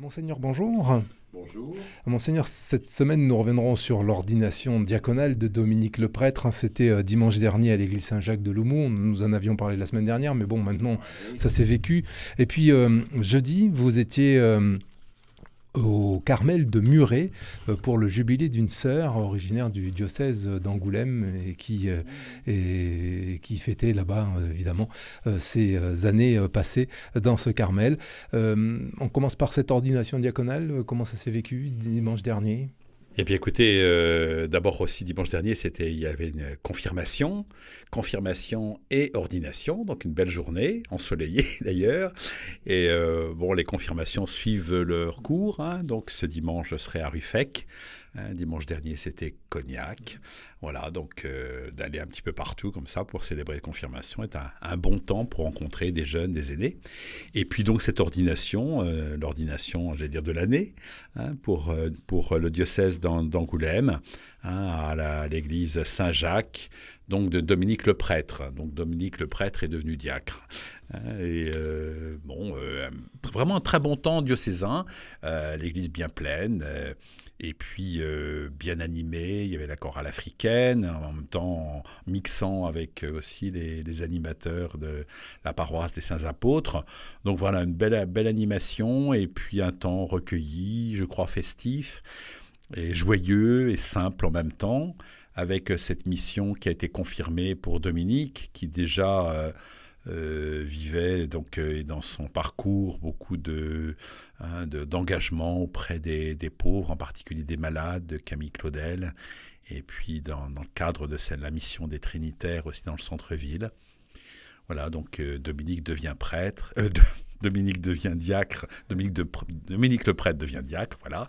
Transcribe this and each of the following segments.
Monseigneur, bonjour. Bonjour. Monseigneur, cette semaine, nous reviendrons sur l'ordination diaconale de Dominique le prêtre. C'était dimanche dernier à l'église Saint-Jacques de Loumont. Nous en avions parlé la semaine dernière, mais bon, maintenant, Ouais. ça s'est vécu. Et puis, jeudi, vous étiez au Carmel de Muret pour le jubilé d'une sœur originaire du diocèse d'Angoulême et qui fêtait là-bas, évidemment, ces années passées dans ce Carmel. On commence par cette ordination diaconale. Comment ça s'est vécu dimanche dernier ? Eh bien, écoutez, d'abord aussi dimanche dernier, il y avait une confirmation et ordination, donc une belle journée, ensoleillée d'ailleurs. Et bon, les confirmations suivent leur cours, hein, donc ce dimanche, je serai à Ruffec. Dimanche dernier, c'était Cognac. Voilà, donc d'aller un petit peu partout comme ça pour célébrer les confirmations est un bon temps pour rencontrer des jeunes, des aînés. Et puis donc cette ordination, j'allais dire de l'année, hein, pour le diocèse d'Angoulême, hein, à l'église Saint-Jacques, donc de Dominique le prêtre. Donc Dominique le prêtre est devenu diacre. Et vraiment un très bon temps diocésain, l'église bien pleine. Et puis bien animé, il y avait la chorale africaine, en même temps mixant avec aussi les animateurs de la paroisse des Saints Apôtres. Donc voilà, une belle animation et puis un temps recueilli, je crois festif, et joyeux et simple en même temps, avec cette mission qui a été confirmée pour Dominique, qui déjà vivait donc dans son parcours beaucoup d'engagement auprès des pauvres, en particulier des malades, de Camille Claudel, et puis dans le cadre de la mission des Trinitaires aussi dans le centre-ville. Voilà, donc Dominique devient prêtre, Dominique devient diacre, Dominique le prêtre devient diacre, voilà,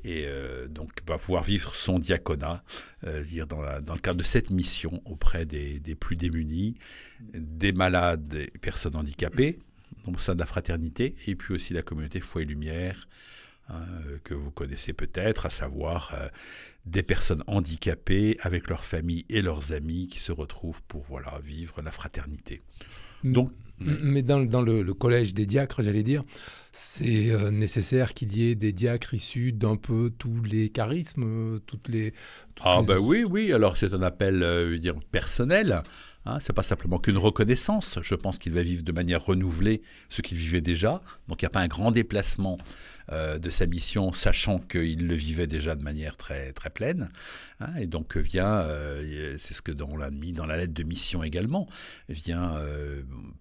et donc va pouvoir vivre son diaconat, dans le cadre de cette mission auprès des plus démunis, des malades, des personnes handicapées, au sein de la fraternité, et puis aussi la communauté Foi et Lumière, hein, que vous connaissez peut-être, à savoir des personnes handicapées avec leurs familles et leurs amis qui se retrouvent pour vivre la fraternité. Donc, mais dans le collège des diacres, j'allais dire, c'est nécessaire qu'il y ait des diacres issus d'un peu tous les charismes, oui, alors c'est un appel personnel. Hein, c'est pas simplement qu'une reconnaissance. Je pense qu'il va vivre de manière renouvelée ce qu'il vivait déjà. Donc il n'y a pas un grand déplacement de sa mission, sachant qu'il le vivait déjà de manière très, très pleine. Hein, et donc c'est ce que on l'a mis dans la lettre de mission également, vient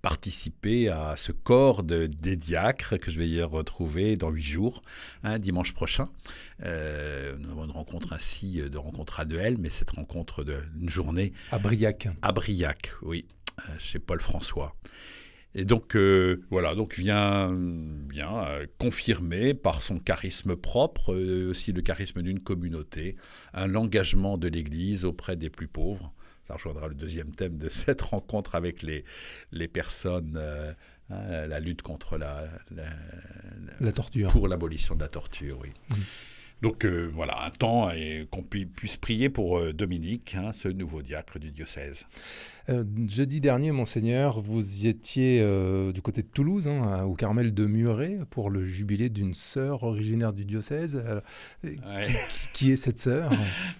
participer à ce corps des diacres que je vais y retrouver dans 8 jours, hein, dimanche prochain. Nous avons une rencontre annuelle, mais cette rencontre d'une journée à Briac. À Briac, oui, chez Paul François. Et donc, donc vient confirmer par son charisme propre, aussi le charisme d'une communauté, l'engagement de l'Église auprès des plus pauvres. Ça rejoindra le deuxième thème de cette rencontre avec les personnes, la lutte contre la torture. Pour l'abolition de la torture, oui. Mmh. Donc un temps qu'on puisse prier pour Dominique, hein, ce nouveau diacre du diocèse. Jeudi dernier, Monseigneur, vous étiez du côté de Toulouse, hein, au Carmel de Muret, pour le jubilé d'une sœur originaire du diocèse. Qui est cette sœur ?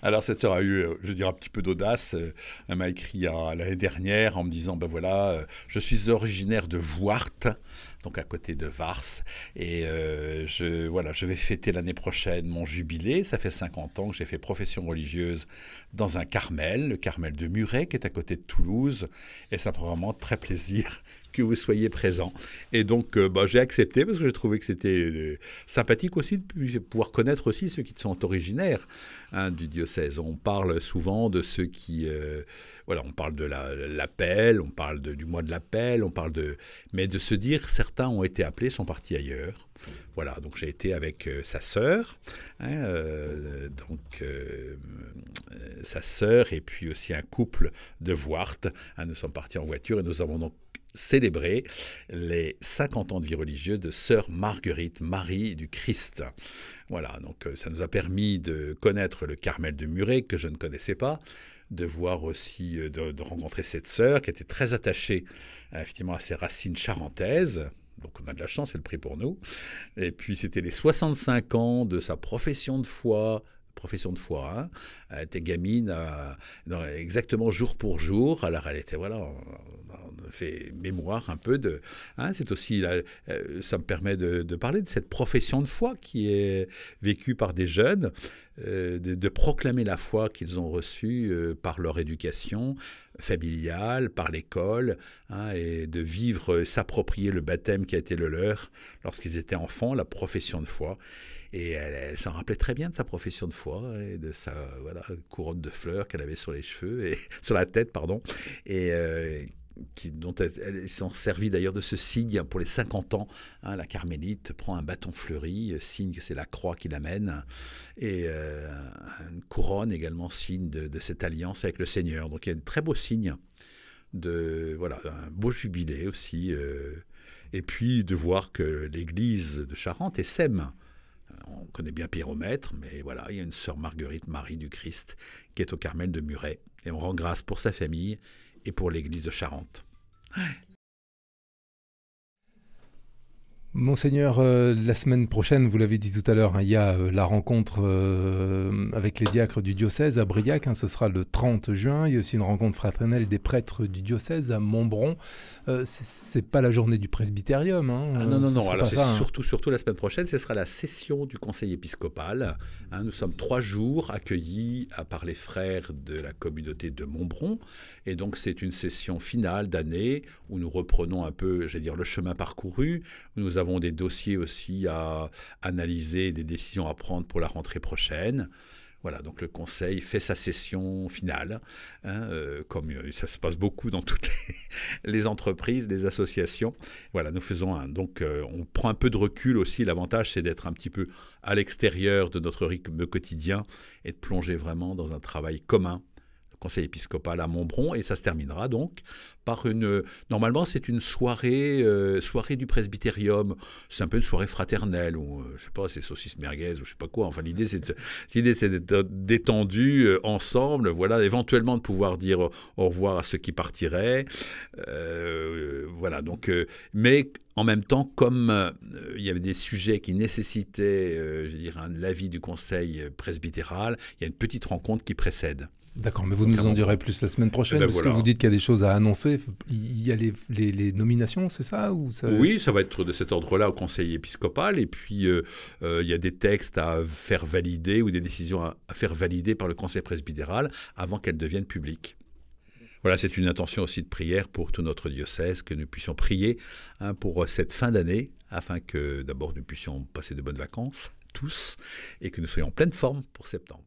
Alors cette sœur a eu, je dirais, un petit peu d'audace. Elle m'a écrit l'année dernière en me disant, je suis originaire de Voart, donc à côté de Vars, et je vais fêter l'année prochaine mon jubilé. Ça fait 50 ans que j'ai fait profession religieuse dans un Carmel, le Carmel de Muret, qui est à côté de Toulouse, et ça me fait vraiment très plaisir que vous soyez présent. Et donc, j'ai accepté parce que j'ai trouvé que c'était sympathique aussi de pouvoir connaître aussi ceux qui sont originaires, hein, du diocèse. On parle souvent de ceux qui... on parle de l'appel, on parle du mois de l'appel, mais de se dire certains ont été appelés, sont partis ailleurs. Voilà, donc j'ai été avec sa sœur, hein, sa sœur et puis aussi un couple de Voart. Hein, nous sommes partis en voiture et nous avons donc célébrer les 50 ans de vie religieuse de sœur Marguerite, Marie du Christ. Voilà, donc ça nous a permis de connaître le Carmel de Muret, que je ne connaissais pas, de voir aussi, de rencontrer cette sœur qui était très attachée effectivement à ses racines charentaises, Donc on a de la chance, c'est le prix pour nous. Et puis c'était les 65 ans de sa profession de foi. Profession de foi, hein. Elle était gamine exactement jour pour jour. Alors elle était, voilà, on fait mémoire un peu de... Hein, c'est aussi, ça me permet de parler de cette profession de foi qui est vécue par des jeunes, de proclamer la foi qu'ils ont reçue par leur éducation familiale, par l'école, hein, et de vivre, s'approprier le baptême qui a été le leur lorsqu'ils étaient enfants, la profession de foi. Et elle s'en rappelait très bien de sa profession de foi et de sa couronne de fleurs qu'elle avait sur les cheveux et sur la tête, pardon, et dont elles sont servies d'ailleurs de ce signe pour les 50 ans. Hein, la carmélite prend un bâton fleuri, signe que c'est la croix qui l'amène, et une couronne également, signe de cette alliance avec le Seigneur. Donc il y a de très beaux signes, un beau jubilé aussi, et puis de voir que l'église de Charente essaime. On connaît bien Pierre-Maître, mais voilà, il y a une sœur Marguerite Marie du Christ qui est au Carmel de Muret. Et on rend grâce pour sa famille et pour l'église de Charente. Monseigneur, la semaine prochaine, vous l'avez dit tout à l'heure, hein, il y a la rencontre avec les diacres du diocèse à Briac, hein, ce sera le 30 juin. Il y a aussi une rencontre fraternelle des prêtres du diocèse à Montbron. C'est pas la journée du presbytérium. Hein, non. Alors c'est ça, surtout la semaine prochaine, ce sera la session du conseil épiscopal. Hein, nous sommes 3 jours accueillis par les frères de la communauté de Montbron. Et donc c'est une session finale d'année où nous reprenons un peu, le chemin parcouru. Nous avons des dossiers aussi à analyser, des décisions à prendre pour la rentrée prochaine. Voilà, donc le conseil fait sa session finale, hein, comme ça se passe beaucoup dans toutes les entreprises, les associations. Voilà, nous faisons on prend un peu de recul aussi. L'avantage, c'est d'être un petit peu à l'extérieur de notre rythme quotidien et de plonger vraiment dans un travail commun. Conseil épiscopal à Montbron, et ça se terminera donc par normalement c'est une soirée du presbytérium. C'est un peu une soirée fraternelle, ou je sais pas, c'est saucisse merguez ou je sais pas quoi. Enfin l'idée c'est d'être détendu ensemble, voilà, éventuellement de pouvoir dire au revoir à ceux qui partiraient, voilà, donc mais en même temps, comme il y avait des sujets qui nécessitaient l'avis du conseil presbytéral, il y a une petite rencontre qui précède. D'accord, mais vous nous en direz plus la semaine prochaine, parce que vous dites qu'il y a des choses à annoncer. Il y a les nominations, c'est ça, Oui, ça va être de cet ordre-là au conseil épiscopal, et puis il y a des textes à faire valider ou des décisions à faire valider par le conseil presbytéral avant qu'elles deviennent publiques. Voilà, c'est une intention aussi de prière pour tout notre diocèse, que nous puissions prier pour cette fin d'année, afin que d'abord nous puissions passer de bonnes vacances, tous, et que nous soyons en pleine forme pour septembre.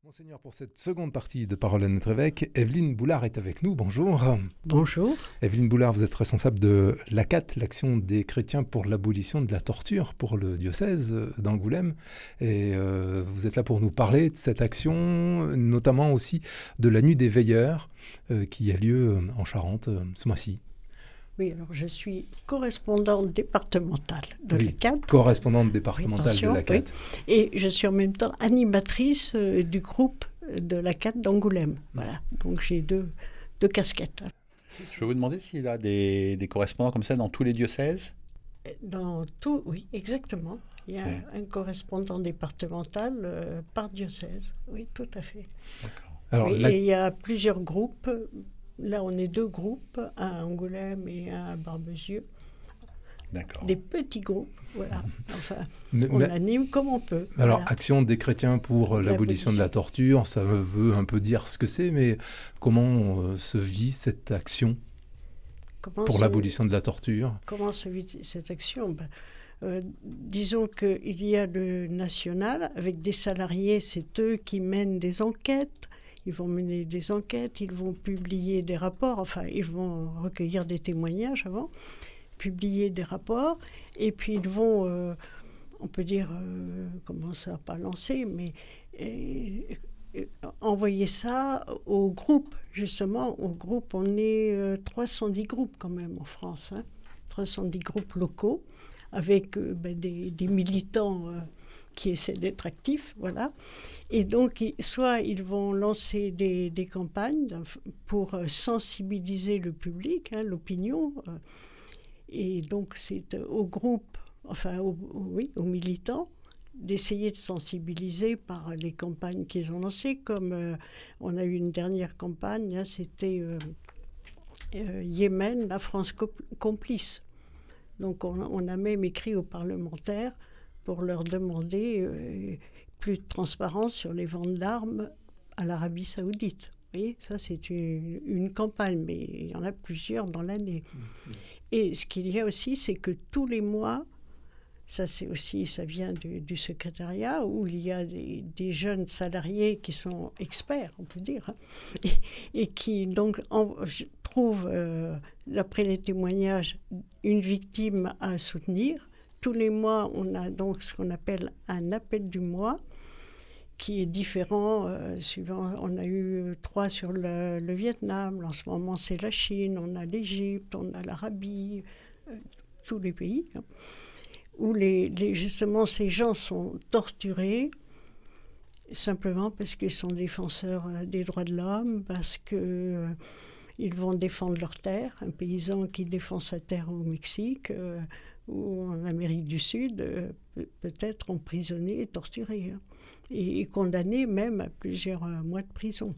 Monseigneur, pour cette seconde partie de Parole à notre évêque, Evelyne Boulard est avec nous. Bonjour. Bonjour. Evelyne Boulard, vous êtes responsable de l'ACAT, l'Action des chrétiens pour l'abolition de la torture pour le diocèse d'Angoulême. Et vous êtes là pour nous parler de cette action, notamment aussi de la Nuit des Veilleurs qui a lieu en Charente ce mois-ci. Oui, alors je suis correspondante départementale de l'ACAT. Correspondante départementale de l'ACAT. Oui. Et je suis en même temps animatrice du groupe de l'ACAT d'Angoulême. Voilà, donc j'ai deux casquettes. Je peux vous demander s'il y a des correspondants comme ça dans tous les diocèses ? Dans tout, oui, exactement. Il y a un correspondant départemental par diocèse. Oui, tout à fait. D'accord. Alors, et il y a plusieurs groupes. Là, on est 2 groupes, un à Angoulême et un à Barbezieux. D'accord. Des petits groupes, voilà. Enfin, on anime comme on peut. Alors, voilà. Action des chrétiens pour l'abolition de la torture, ça veut un peu dire ce que c'est, mais comment se vit cette action pour l'abolition de la torture ? Comment se vit cette action ? Disons qu'il y a le national, avec des salariés, c'est eux qui mènent des enquêtes. Ils vont mener des enquêtes, ils vont publier des rapports, enfin, ils vont recueillir des témoignages avant, publier des rapports, et puis ils vont, on peut dire, comment ça, pas lancer, mais envoyer ça au groupe, justement. Au groupe, on est 310 groupes quand même en France, hein, 310 groupes locaux, avec des militants qui essaient d'être actifs, voilà. Et donc, soit ils vont lancer des campagnes pour sensibiliser le public, hein, l'opinion, Et donc c'est au groupe, enfin oui, aux militants, d'essayer de sensibiliser par les campagnes qu'ils ont lancées, comme on a eu une dernière campagne, hein, c'était Yémen, la France complice. Donc on a même écrit aux parlementaires pour leur demander plus de transparence sur les ventes d'armes à l'Arabie Saoudite. Vous voyez, ça c'est une campagne, mais il y en a plusieurs dans l'année. Et ce qu'il y a aussi, c'est que tous les mois, ça vient du secrétariat, où il y a des jeunes salariés qui sont experts, on peut dire, hein, et qui donc trouvent, d'après les témoignages, une victime à soutenir. Tous les mois, on a donc ce qu'on appelle un appel du mois, qui est différent, suivant. On a eu 3 sur le Vietnam, en ce moment c'est la Chine, on a l'Égypte, on a l'Arabie, tous les pays, hein, où justement ces gens sont torturés simplement parce qu'ils sont défenseurs des droits de l'homme, parce que ils vont défendre leur terre. Un paysan qui défend sa terre au Mexique ou en Amérique du Sud peut être emprisonné et torturé, hein, et condamné même à plusieurs mois de prison.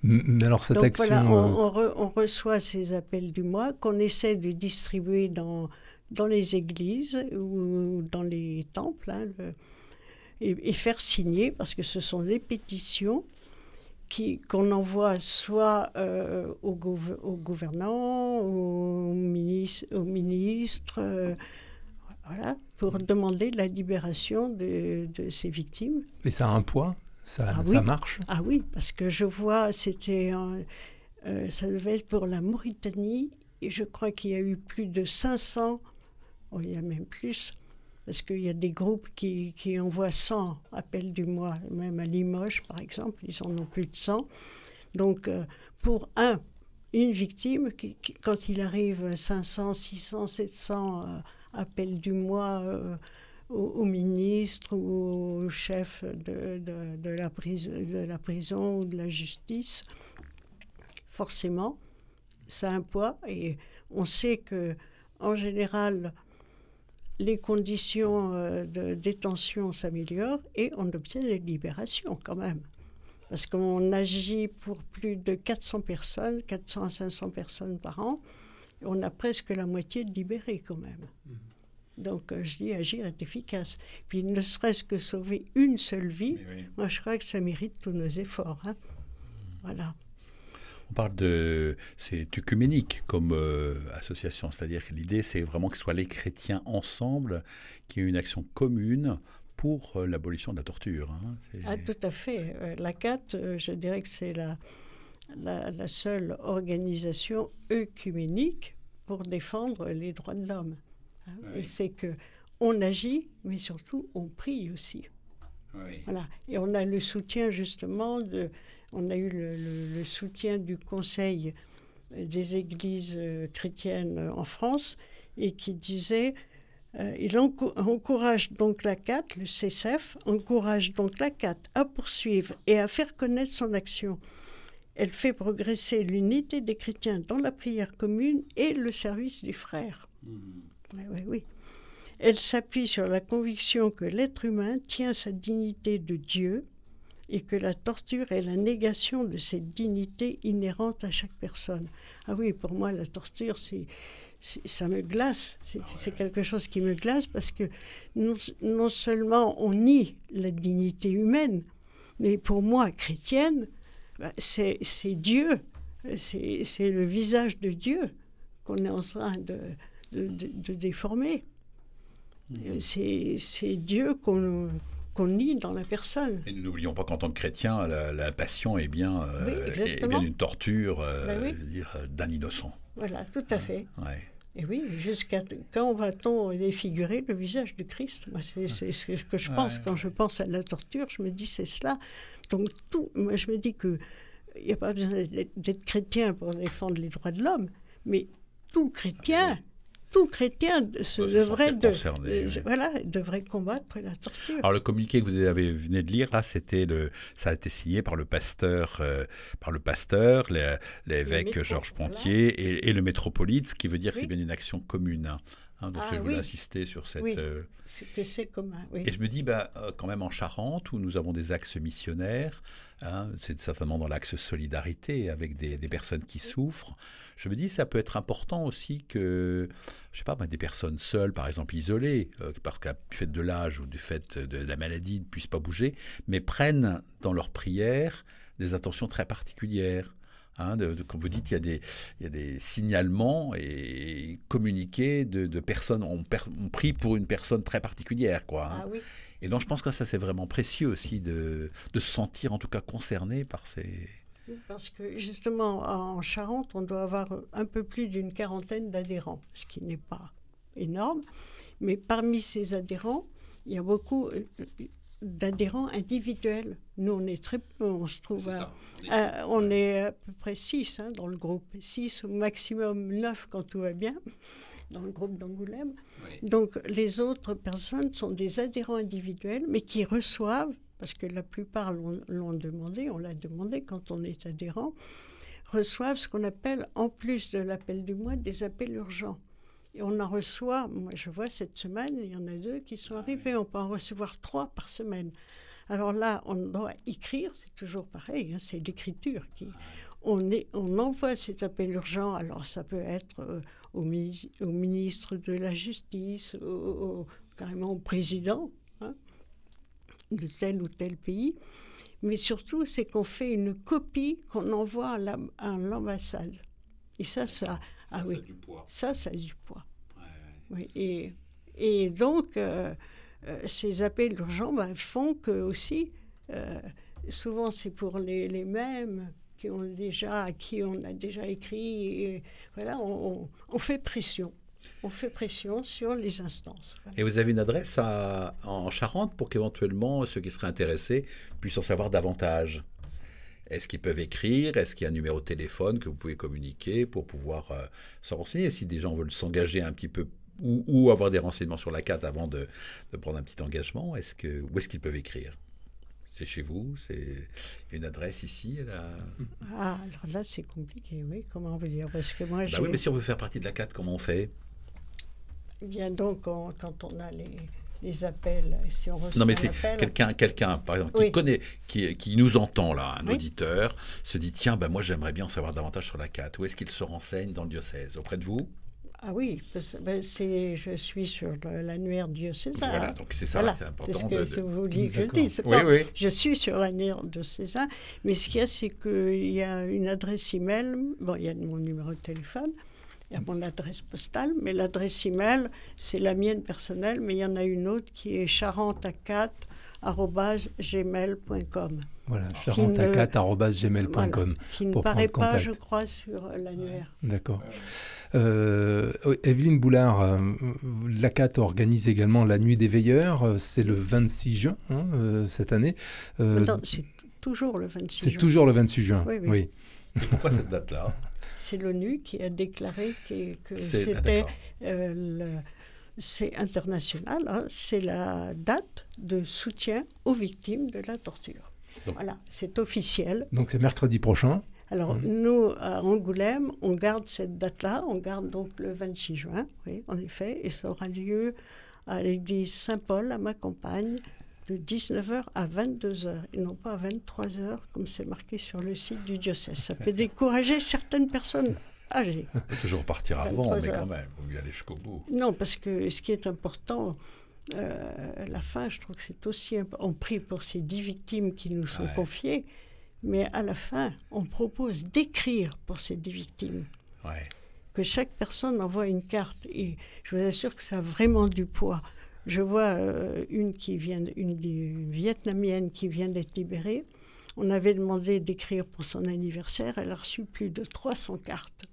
Mais alors cette donc action... Voilà, on reçoit ces appels du mois qu'on essaie de distribuer dans les églises ou dans les temples, hein, et faire signer, parce que ce sont des pétitions qu'on envoie soit aux gouvernants, aux ministres, voilà, pour demander la libération de ces victimes. Et ça a un poids ? Ça Oui. marche ? Ah oui, parce que je vois, ça devait être pour la Mauritanie, et je crois qu'il y a eu plus de 500, il y a même plus, parce qu'il y a des groupes qui envoient 100 appels du mois, même à Limoges par exemple, ils en ont plus de 100. Donc pour une victime, quand il arrive 500, 600, 700 appels du mois au ministre ou au chef de la prison ou de la justice, forcément, ça a un poids. Et on sait que en général, les conditions de détention s'améliorent et on obtient des libérations quand même. Parce qu'on agit pour plus de 400 personnes, 400 à 500 personnes par an, et on a presque la moitié de libérés quand même. Donc je dis, agir est efficace. Puis ne serait-ce que sauver une seule vie, oui. Moi je crois que ça mérite tous nos efforts, hein. Voilà. On parle c'est œcuménique comme association, c'est-à-dire que l'idée c'est vraiment que ce soit les chrétiens ensemble qui aient une action commune pour l'abolition de la torture, hein. Ah, tout à fait. La CAT, je dirais que c'est la seule organisation œcuménique pour défendre les droits de l'homme. Hein. Oui. Et c'est qu'on agit, mais surtout on prie aussi. Oui. Voilà. Et on a le soutien justement on a eu le soutien du Conseil des églises chrétiennes en France, et qui disait, il encourage donc la CAT, le CCF, encourage donc la CAT à poursuivre et à faire connaître son action. Elle fait progresser l'unité des chrétiens dans la prière commune et le service des frères. Oui. Elle s'appuie sur la conviction que l'être humain tient sa dignité de Dieu et que la torture est la négation de cette dignité inhérente à chaque personne. Ah oui, pour moi, la torture, ça me glace. C'est quelque chose qui me glace, parce que non seulement on nie la dignité humaine, mais pour moi, chrétienne, c'est Dieu. C'est le visage de Dieu qu'on est en train de déformer. C'est Dieu qu'on nie dans la personne. Et nous n'oublions pas qu'en tant que chrétien, la passion est bien, est bien une torture d'un innocent. Voilà, tout à fait. Ouais. Et oui, jusqu'à quand va-t-on défigurer le visage du Christ? Moi, c'est ce que je pense. Quand je pense à la torture, je me dis c'est cela. Donc moi je me dis qu'il n'y a pas besoin d'être chrétien pour défendre les droits de l'homme, mais tout chrétien tout chrétien concerné, devrait combattre la torture. Alors le communiqué que vous venez de lire, là, ça a été signé par le pasteur, l'évêque Georges Pontier et le métropolite, ce qui veut dire que c'est bien une action commune. Donc je voulais insister sur cette... c'est commun, oui. Et je me dis, quand même en Charente, où nous avons des axes missionnaires, c'est certainement dans l'axe solidarité avec des personnes qui souffrent, je me dis, ça peut être important aussi que, je sais pas, des personnes seules, par exemple isolées, parce que du fait de l'âge ou du fait de la maladie, ne puissent pas bouger, mais prennent dans leurs prières des attentions très particulières. Comme vous dites, il y a des signalements et communiqués de personnes, on prie pour une personne très particulière, quoi. Oui. Et donc je pense que ça c'est vraiment précieux aussi de se sentir en tout cas concerné par ces... Parce que justement en Charente, on doit avoir un peu plus d'une quarantaine d'adhérents, ce qui n'est pas énorme, mais parmi ces adhérents, il y a beaucoup d'adhérents individuels. Nous, on est très peu, on se trouve on est à peu près 6 dans le groupe, 6 au maximum 9 quand tout va bien, dans le groupe d'Angoulême. Oui. Donc les autres personnes sont des adhérents individuels, mais qui reçoivent, parce que la plupart l'ont demandé, on l'a demandé quand on est adhérent, reçoivent ce qu'on appelle, en plus de l'appel du mois, des appels urgents. Et on en reçoit, moi je vois cette semaine, il y en a 2 qui sont arrivés, on peut en recevoir 3 par semaine. Alors là, on doit écrire, c'est toujours pareil, c'est l'écriture qui... On envoie cet appel urgent, alors ça peut être au ministre de la Justice, carrément au président de tel ou tel pays, mais surtout c'est qu'on fait une copie qu'on envoie à l'ambassade. Et ça a du poids. Ça a du poids. Ouais. Oui. Et donc, ces appels urgents font que aussi, souvent c'est pour les mêmes à qui on a déjà écrit. Et, voilà, on fait pression. On fait pression sur les instances. Voilà. Et vous avez une adresse en Charente pour qu'éventuellement ceux qui seraient intéressés puissent en savoir davantage? Est-ce qu'ils peuvent écrire? Est-ce qu'il y a un numéro de téléphone que vous pouvez communiquer pour pouvoir se renseigner? Si des gens veulent s'engager un petit peu ou avoir des renseignements sur la CAT avant de prendre un petit engagement, où est-ce qu'ils peuvent écrire? C'est chez vous? C'est une adresse ici? Alors là, c'est compliqué, oui. Comment vous dire? Parce que moi, oui, mais si on veut faire partie de la CAT, comment on fait? Bien, donc, quand on a les appels, si on reçoit non, mais c'est quelqu'un, par exemple, qui connaît, qui nous entend là, un auditeur, se dit, tiens, moi j'aimerais bien en savoir davantage sur la CAT. Où est-ce qu'il se renseigne dans le diocèse? Auprès de vous? Ah oui, je suis sur l'annuaire diocésain. Voilà, donc c'est ça, c'est important. Si vous vouliez que je le dise. Oui. Je suis sur l'annuaire diocésain, mais ce qu'il y a, c'est qu'il y a une adresse email, il y a mon numéro de téléphone, il y a mon adresse postale, mais l'adresse email, c'est la mienne personnelle, mais il y en a une autre qui est charenteacat@gmail.com. Voilà, charenteacat@gmail.com. Voilà, qui ne paraît pas, je crois, sur l'annuaire. D'accord. Evelyne Boulard, l'ACAT organise également la Nuit des Veilleurs. C'est le 26 juin cette année. Non, c'est toujours le 26 juin. C'est toujours le 26 juin, oui. Et pourquoi cette date-là? C'est l'ONU qui a déclaré que c'était... c'est international, c'est la date de soutien aux victimes de la torture. Donc, voilà, c'est officiel. Donc c'est mercredi prochain. Alors nous, à Angoulême, on garde cette date-là, on garde donc le 26 juin, oui, en effet, et ça aura lieu à l'église Saint-Paul, à ma campagne, de 19h à 22h, et non pas à 23h, comme c'est marqué sur le site du diocèse. Ça peut décourager certaines personnes âgées. On peut toujours partir avant, mais quand même, il faut y aller jusqu'au bout. Non, parce que ce qui est important, la fin, je trouve que c'est aussi... On prie pour ces 10 victimes qui nous sont confiées, mais à la fin, on propose d'écrire pour ces 10 victimes. Ouais. Que chaque personne envoie une carte, et je vous assure que ça a vraiment du poids. Je vois une Vietnamienne qui vient d'être libérée. On avait demandé d'écrire pour son anniversaire. Elle a reçu plus de 300 cartes.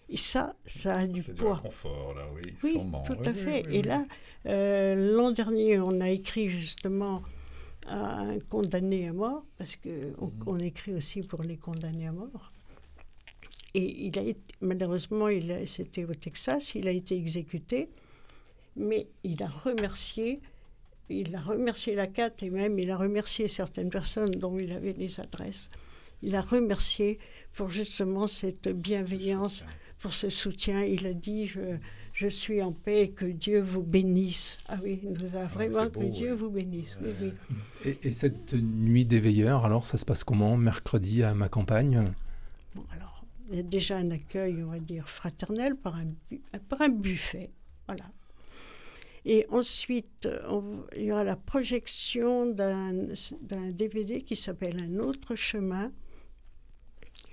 Et ça a du poids. C'est du réconfort, là, oui. Oui, sûrement. tout à fait. Et là, l'an dernier, on a écrit justement à un condamné à mort, parce qu'on écrit aussi pour les condamnés à mort. Et malheureusement, c'était au Texas, il a été exécuté, mais il a remercié la CAT et même il a remercié certaines personnes dont il avait les adresses. Il a remercié pour justement cette bienveillance, pour ce soutien. Il a dit je suis en paix et que Dieu vous bénisse. Ah oui, il nous a vraiment que Dieu vous bénisse. Oui, oui. Et cette nuit des veilleurs, alors ça se passe comment, mercredi à ma campagne? Bon, alors, il y a déjà un accueil, on va dire, fraternel par un buffet. Voilà. Et ensuite, il y aura la projection d'un DVD qui s'appelle Un autre chemin.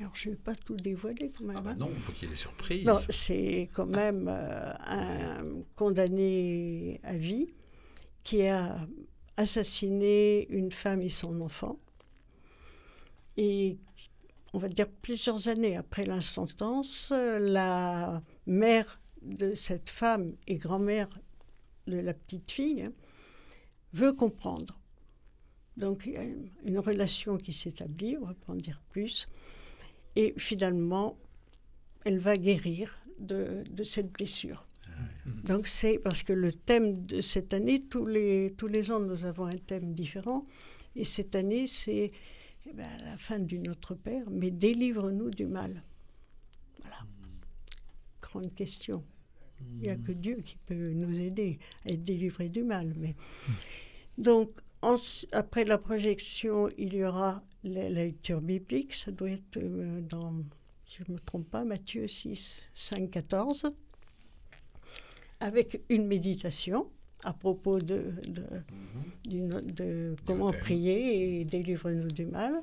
Alors, je ne vais pas tout dévoiler quand même. Ah bah non, il faut qu'il y ait des surprises. Non, c'est quand même un condamné à vie qui a assassiné une femme et son enfant. Et on va dire plusieurs années après la sentence, la mère de cette femme et grand-mère de la petite fille veut comprendre. Donc il y a une relation qui s'établit, on ne va pas en dire plus. Et finalement, elle va guérir de cette blessure. Donc c'est parce que le thème de cette année, tous les ans nous avons un thème différent. Et cette année, c'est la fin du Notre Père, mais délivre-nous du mal. Voilà. Grande question. Il n'y a que Dieu qui peut nous aider à être délivrés du mal. Mais... Donc, après la projection, il y aura la lecture biblique. Ça doit être dans, si je ne me trompe pas, Matthieu 6, 5, 14, avec une méditation à propos de comment prier et délivre-nous du mal.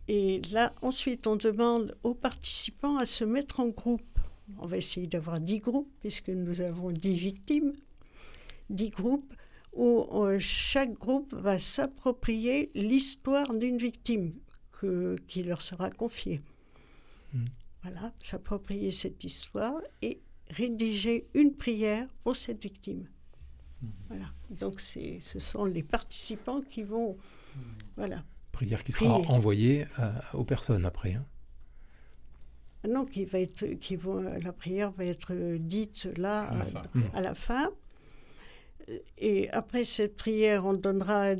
Et là, ensuite, on demande aux participants à se mettre en groupe. On va essayer d'avoir 10 groupes, puisque nous avons 10 victimes. 10 groupes où chaque groupe va s'approprier l'histoire d'une victime qui leur sera confiée. Voilà, s'approprier cette histoire et rédiger une prière pour cette victime. Voilà, donc ce sont les participants qui vont... Voilà. Prière qui sera envoyée aux personnes après. Hein. Non, la prière va être dite là, à la fin. Et après cette prière, on donnera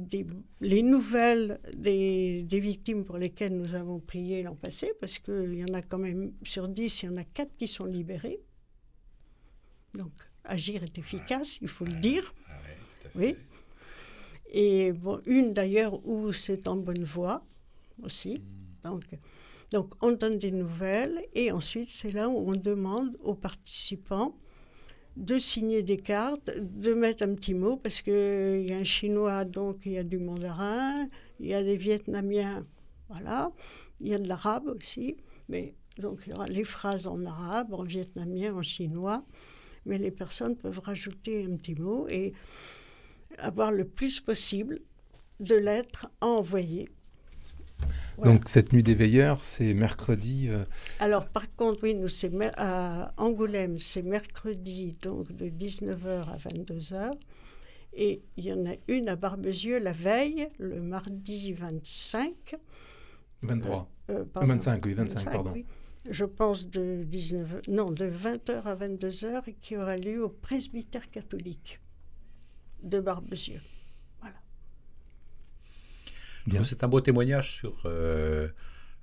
les nouvelles des victimes pour lesquelles nous avons prié l'an passé, parce qu'il y en a quand même, sur 10, il y en a 4 qui sont libérés. Donc, agir est efficace, il faut le dire. Oui. Et bon, une d'ailleurs où c'est en bonne voie aussi. Donc, on donne des nouvelles et ensuite, c'est là où on demande aux participants de signer des cartes, de mettre un petit mot, parce qu'il y a un Chinois, donc il y a du mandarin, il y a des Vietnamiens, voilà, il y a de l'arabe aussi, mais donc il y aura les phrases en arabe, en vietnamien, en chinois, mais les personnes peuvent rajouter un petit mot et avoir le plus possible de lettres à envoyer. Voilà. Donc cette nuit des veilleurs, c'est mercredi. Alors par contre, oui, nous c'est à Angoulême, c'est mercredi, donc de 19h à 22h. Et il y en a une à Barbezieux la veille, le mardi 25. 23. 25, oui, 25, pardon. Oui. Je pense de 20h à 22h, et qui aura lieu au presbytère catholique de Barbezieux. Bien. C'est un beau témoignage sur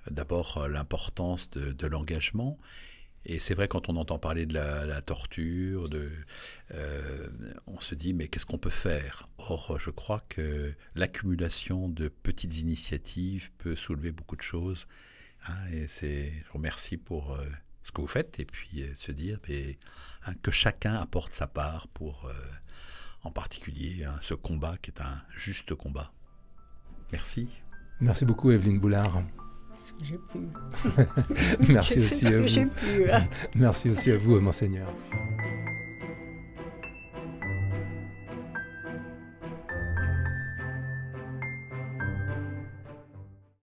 d'abord l'importance de l'engagement. Et c'est vrai, quand on entend parler de la torture, on se dit, mais qu'est-ce qu'on peut faire? Or, je crois que l'accumulation de petites initiatives peut soulever beaucoup de choses. Hein, et je vous remercie pour ce que vous faites. Et puis se dire que chacun apporte sa part pour, en particulier, ce combat qui est un juste combat. Merci. Merci beaucoup, Evelyne Boulard. Parce que j'ai pu. Merci aussi à vous. Merci aussi à vous, Monseigneur.